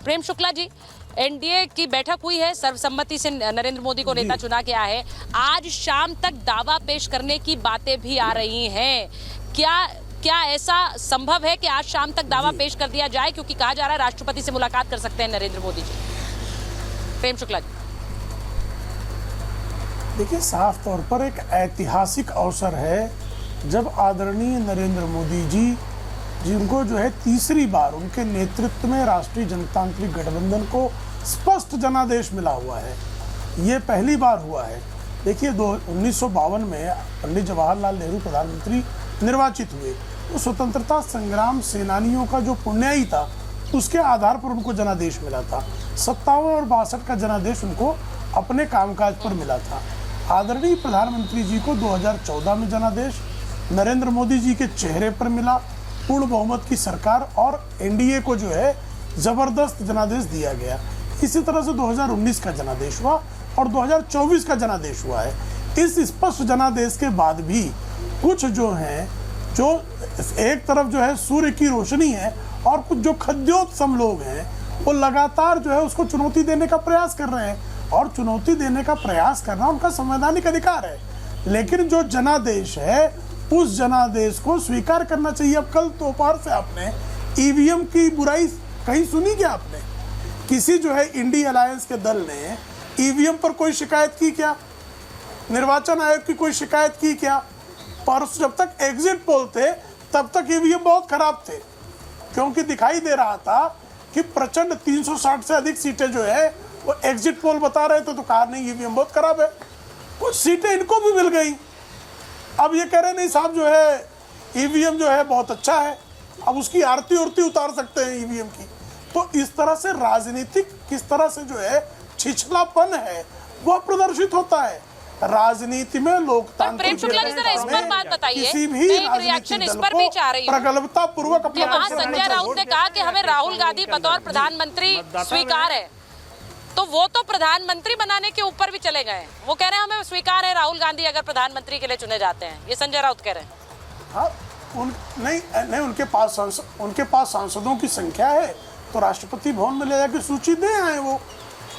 Prem Shukla ji, NDA की बैठक हुई है, सर्वसम्मति से नरेंद्र मोदी को नेता चुना गया है। आज शाम तक दावा पेश करने की बातें भी आ रही हैं। क्या ऐसा संभव है कि आज शाम तक दावा पेश कर दिया जाए, क्योंकि कहा जा रहा है राष्ट्रपति से मुलाकात कर सकते हैं नरेंद्र मोदी जी? प्रेम शुक्ला जी, देखिए, साफ तौर पर एक ऐतिहासिक अवसर है जब आदरणीय नरेंद्र मोदी जी, जिनको जो है तीसरी बार उनके नेतृत्व में राष्ट्रीय जनतांत्रिक गठबंधन को स्पष्ट जनादेश मिला हुआ है। ये पहली बार हुआ है। देखिए, 1952 में पंडित जवाहरलाल नेहरू प्रधानमंत्री निर्वाचित हुए, तो स्वतंत्रता संग्राम सेनानियों का जो पुण्याई था उसके आधार पर उनको जनादेश मिला था। 57 और 62 का जनादेश उनको अपने कामकाज पर मिला था। आदरणीय प्रधानमंत्री जी को 2014 में जनादेश नरेंद्र मोदी जी के चेहरे पर मिला, पूर्ण बहुमत की सरकार, और एनडीए को जो है जबरदस्त जनादेश दिया गया। इसी तरह से 2019 का जनादेश हुआ और 2024 का जनादेश हुआ है। इस स्पष्ट जनादेश के बाद भी कुछ जो हैं, जो एक तरफ जो है सूर्य की रोशनी है और कुछ जो खद्योत्सम लोग हैं वो लगातार जो है उसको चुनौती देने का प्रयास कर रहे हैं, और चुनौती देने का प्रयास करना उनका संवैधानिक अधिकार है। लेकिन जो जनादेश है उस जनादेश को स्वीकार करना चाहिए। अब कल दोपहर से आपने ईवीएम की बुराई कहीं सुनी क्या? आपने किसी जो है इंडी अलायंस के दल ने ईवीएम पर कोई शिकायत की क्या? निर्वाचन आयोग की कोई शिकायत की क्या? पर जब तक एग्जिट पोल थे तब तक ईवीएम बहुत खराब थे, क्योंकि दिखाई दे रहा था कि प्रचंड 360 से अधिक सीटें जो है वो एग्जिट पोल बता रहे थे, तो कहा नहीं ईवीएम बहुत खराब है। कुछ सीटें इनको भी मिल गई। अब ये कह रहे नहीं साहब जो है ईवीएम जो है बहुत अच्छा है, अब उसकी आरती उरती उतार सकते हैं ईवीएम की। तो इस तरह से राजनीतिक किस तरह से जो है छिछलापन है वह प्रदर्शित होता है राजनीति में। लोकतांत्रिक किसी भी राजनीतिक दल को प्रगल्भता पूर्वक अपना वहाँ संजय राउत ने कहा कि हमें राहुल गांधी बतौर प्रधानमंत्री स्वीकार है, तो वो तो प्रधानमंत्री बनाने के ऊपर भी चले गए। वो कह रहे हैं हमें स्वीकार है राहुल गांधी अगर प्रधानमंत्री के लिए चुने जाते हैं, ये संजय राउत कह रहे हैं। हाँ, नहीं उनके पास सांसदों की संख्या है, तो राष्ट्रपति भवन में ले जाकर सूची दे आए वो,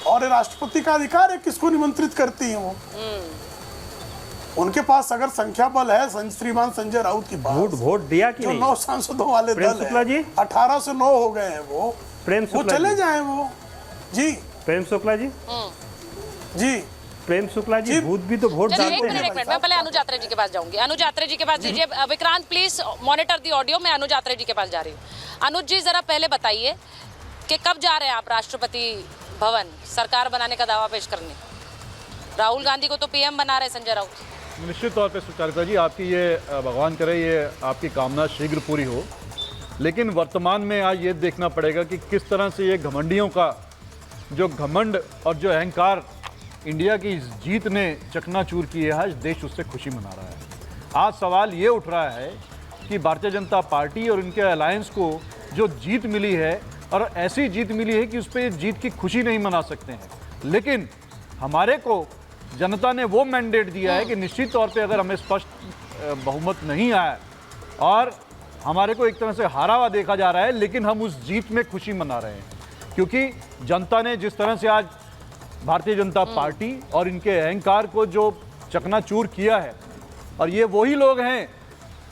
और राष्ट्रपति का अधिकार है किसको निमंत्रित करती है वो। उनके पास अगर संख्या बल है श्रीमान संजय राउत की पास, वोट दिया कि नहीं? 9 सांसदों वाले दल है, 18 से 9 हो गए हैं वो चले जाए वो। जी प्रेम शुक्ला जी, जी प्रेम शुक्ला जी, भूत भी तो वोट डालते हैं। एक मिनट, मैं पहले अनुज यात्रा जी के पास जाऊंगी। अनुज यात्रा जी के पास दीजिए। Vikrant please monitor the audio. मैं अनुज यात्रा जी के पास जा रही हूँ। अनुज जी, जरा पहले बताइए कि कब जा रहे हैं आप राष्ट्रपति भवन सरकार बनाने का दावा पेश करने? राहुल गांधी को तो पीएम बना रहे संजय राउत। निश्चित तौर पर सुचारिता जी, आपकी ये भगवान करे ये आपकी कामना शीघ्र पूरी हो, लेकिन वर्तमान में आज ये देखना पड़ेगा कि किस तरह से ये घमंडियों का जो घमंड और जो अहंकार इंडिया की इस जीत ने चकनाचूर की है, आज देश उससे खुशी मना रहा है। आज सवाल ये उठ रहा है कि भारतीय जनता पार्टी और इनके अलायंस को जो जीत मिली है, और ऐसी जीत मिली है कि उस पर जीत की खुशी नहीं मना सकते हैं, लेकिन हमारे को जनता ने वो मैंडेट दिया है कि निश्चित तौर पे अगर हमें स्पष्ट बहुमत नहीं आया और हमारे को एक तरह से हारा हुआ देखा जा रहा है, लेकिन हम उस जीत में खुशी मना रहे हैं, क्योंकि जनता ने जिस तरह से आज भारतीय जनता पार्टी और इनके अहंकार को जो चकनाचूर किया है, और ये वही लोग हैं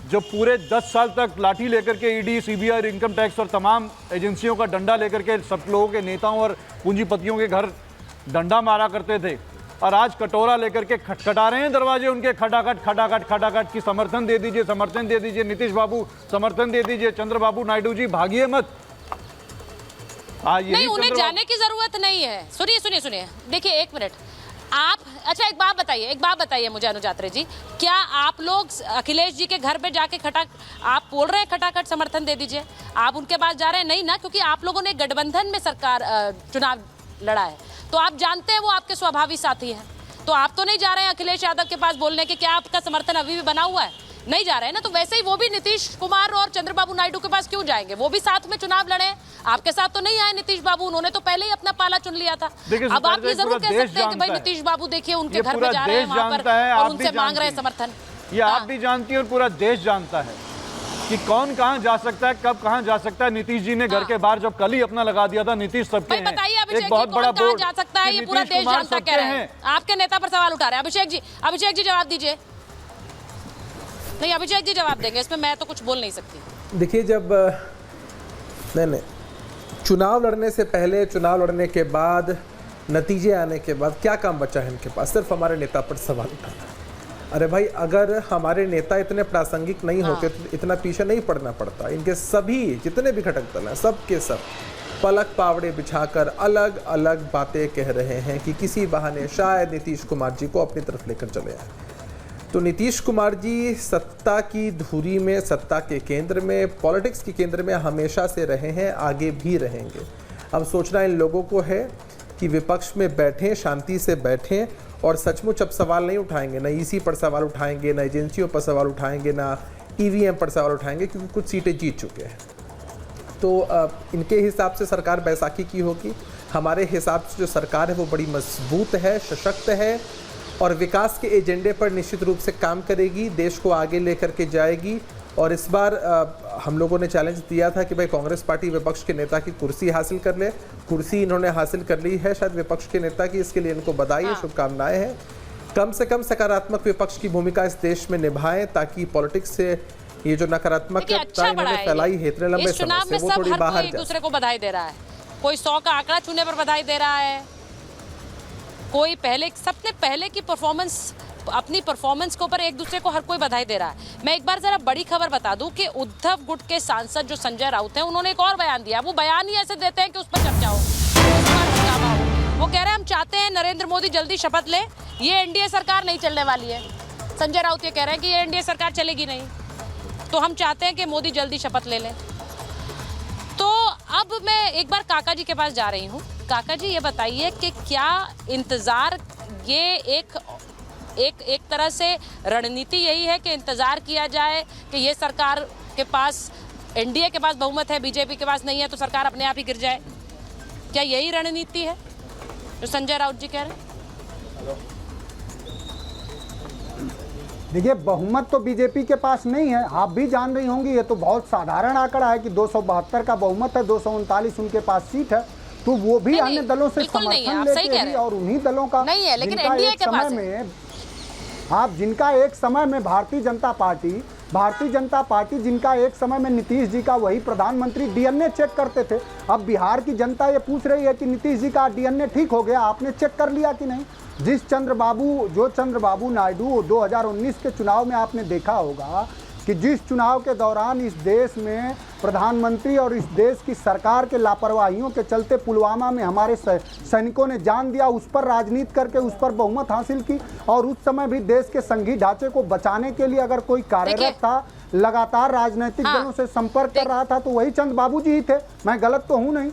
जो पूरे 10 साल तक लाठी लेकर के ईडी, सीबीआई, इनकम टैक्स और तमाम एजेंसियों का डंडा लेकर के सब लोगों के नेताओं और पूंजीपतियों के घर डंडा मारा करते थे, और आज कटोरा लेकर के खटखटा रहे हैं दरवाजे उनके, खटाखट खटाखट खटाखट की समर्थन दे दीजिए, समर्थन दे दीजिए, नीतीश बाबू समर्थन दे दीजिए, चंद्रबाबू नायडू जी भागिए मत। नहीं, उन्हें जाने की जरूरत नहीं है। सुनिए, देखिए एक मिनट आप, अच्छा एक बात बताइए मुझे अनुज यात्रा जी, क्या आप लोग अखिलेश जी के घर पे जाके आप बोल रहे हैं खटाखट समर्थन दे दीजिए, आप उनके पास जा रहे हैं? नहीं ना, क्योंकि आप लोगों ने गठबंधन में सरकार चुनाव लड़ा है, तो आप जानते हैं वो आपके स्वाभाविक साथी हैं, तो आप तो नहीं जा रहे हैं अखिलेश यादव के पास बोलने के क्या आपका समर्थन अभी भी बना हुआ है? नहीं जा रहे हैं ना, तो वैसे ही वो भी नीतीश कुमार और चंद्रबाबू नायडू के पास क्यों जाएंगे? वो भी साथ में चुनाव लड़े, आपके साथ तो नहीं आए नीतीश बाबू, उन्होंने तो पहले ही अपना पाला चुन लिया था। अब आप ये जरूर कह सकते हैं कि भाई नीतीश बाबू देखिए उनके घर पे जा रहे हैं वहां पर और उनसे मांग रहे हैं समर्थन। ये आप भी जानती है और पूरा देश जानता है कि कौन कहां जा सकता है, कब कहां जा सकता है। नीतीश जी ने घर के बाहर जब कल ही अपना लगा दिया था, नीतीश सबके भाई हैं, बताइए अभिषेक एक बहुत जी, बड़ा कौन कहाँ बोर्ड जा सकता है कि ये पूरा नीतीश देश कुमार जानता सबके कह रहे हैं। हैं। आपके नेता पर सवाल उठा रहे हैं अभिषेक जी जवाब दीजिए। नहीं अभिषेक जी जवाब देंगे, इसमें मैं तो कुछ बोल नहीं सकती। देखिए, जब नहीं चुनाव लड़ने से पहले, चुनाव लड़ने के बाद, नतीजे आने के बाद क्या काम बचा है इनके पास? सिर्फ हमारे नेता पर सवाल उठाना। अरे भाई, अगर हमारे नेता इतने प्रासंगिक नहीं होते तो इतना पीछे नहीं पड़ना पड़ता। इनके सभी जितने भी घटक दल हैं, सब के सब पलक पावड़े बिछाकर अलग अलग बातें कह रहे हैं कि किसी बहाने शायद नीतीश कुमार जी को अपनी तरफ लेकर चले आए। तो नीतीश कुमार जी सत्ता की धुरी में, सत्ता के केंद्र में, पॉलिटिक्स के केंद्र में हमेशा से रहे हैं, आगे भी रहेंगे। अब सोचना इन लोगों को है कि विपक्ष में बैठें, शांति से बैठें और सचमुच अब सवाल नहीं उठाएंगे, ना ईसी पर सवाल उठाएंगे, ना एजेंसियों पर सवाल उठाएंगे, ना ईवीएम पर सवाल उठाएंगे, क्योंकि कुछ सीटें जीत चुके हैं। तो इनके हिसाब से सरकार बैसाखी की होगी। हमारे हिसाब से जो सरकार है वो बड़ी मजबूत है, सशक्त है और विकास के एजेंडे पर निश्चित रूप से काम करेगी, देश को आगे लेकर के जाएगी। और इस बार हम लोगों ने चैलेंज दिया था कि भाई कांग्रेस पार्टी विपक्ष के नेता की कुर्सी हासिल कर ले। कुर्सी इन्होंने हासिल कर ली है शायद विपक्ष के नेता की, इसके लिए इनको बधाई, शुभकामनाएं हैं। कम से कम सकारात्मक विपक्ष की भूमिका इस देश में निभाएं ताकि पॉलिटिक्स से ये जो नकारात्मकता इन्होंने फैलाई है इतने लंबे समय से, वो थोड़ी बाहर एक दूसरे को बधाई दे रहा है। कोई 100 का आंकड़ा छूने पर बधाई दे रहा है, कोई सबने पहले की परफॉर्मेंस, अपनी परफॉर्मेंस के ऊपर एक दूसरे को हर कोई बधाई दे रहा है। मैं एक बार जरा बड़ी खबर बता दूं कि उद्धव गुट के सांसद जो संजय राउत हैं, उन्होंने एक और बयान दिया। वो बयान ही ऐसे देते हैं कि उस पर चर्चा हो, वो कह रहे हैं हम चाहते हैं नरेंद्र मोदी जल्दी शपथ ले, ये एनडीए सरकार नहीं चलने वाली है। संजय राउत ये कह रहे हैं कि ये एनडीए सरकार चलेगी नहीं, तो हम चाहते हैं कि मोदी जल्दी शपथ ले लें। तो अब मैं एक बार काका जी के पास जा रही हूँ। काका जी ये बताइए कि क्या इंतजार, ये एक तरह से रणनीति यही है कि इंतजार किया जाए कि ये सरकार के पास, एनडीए के पास बहुमत है, बीजेपी के पास नहीं है, तो सरकार अपने आप ही गिर जाए? क्या यही रणनीति है जो संजय राउत जी कह रहे हैं? देखिए, बहुमत तो बीजेपी के पास नहीं है, आप भी जान रही होंगी। ये तो बहुत साधारण आंकड़ा है कि 272 का बहुमत है, 239 उनके पास सीट है। तो वो भी अन्य दलों से समर्थन लेते हैं और उन्हीं दलों का नहीं है, लेकिन एनडीए के पास है। आप जिनका एक समय में भारतीय जनता पार्टी जिनका एक समय में नीतीश जी का वही प्रधानमंत्री डीएनए चेक करते थे। अब बिहार की जनता ये पूछ रही है कि नीतीश जी का डीएनए ठीक हो गया, आपने चेक कर लिया कि नहीं? चंद्रबाबू नायडू 2019 के चुनाव में आपने देखा होगा कि जिस चुनाव के दौरान इस देश में प्रधानमंत्री और इस देश की सरकार के लापरवाहियों के चलते पुलवामा में हमारे सैनिकों ने जान दिया, उस पर राजनीति करके उस पर बहुमत हासिल की। और उस समय भी देश के संघीय ढांचे को बचाने के लिए अगर कोई कार्यरत था, लगातार राजनीतिक दलों से संपर्क कर रहा था, तो वही चंद्रबाबू जी ही थे। मैं गलत तो हूँ नहीं।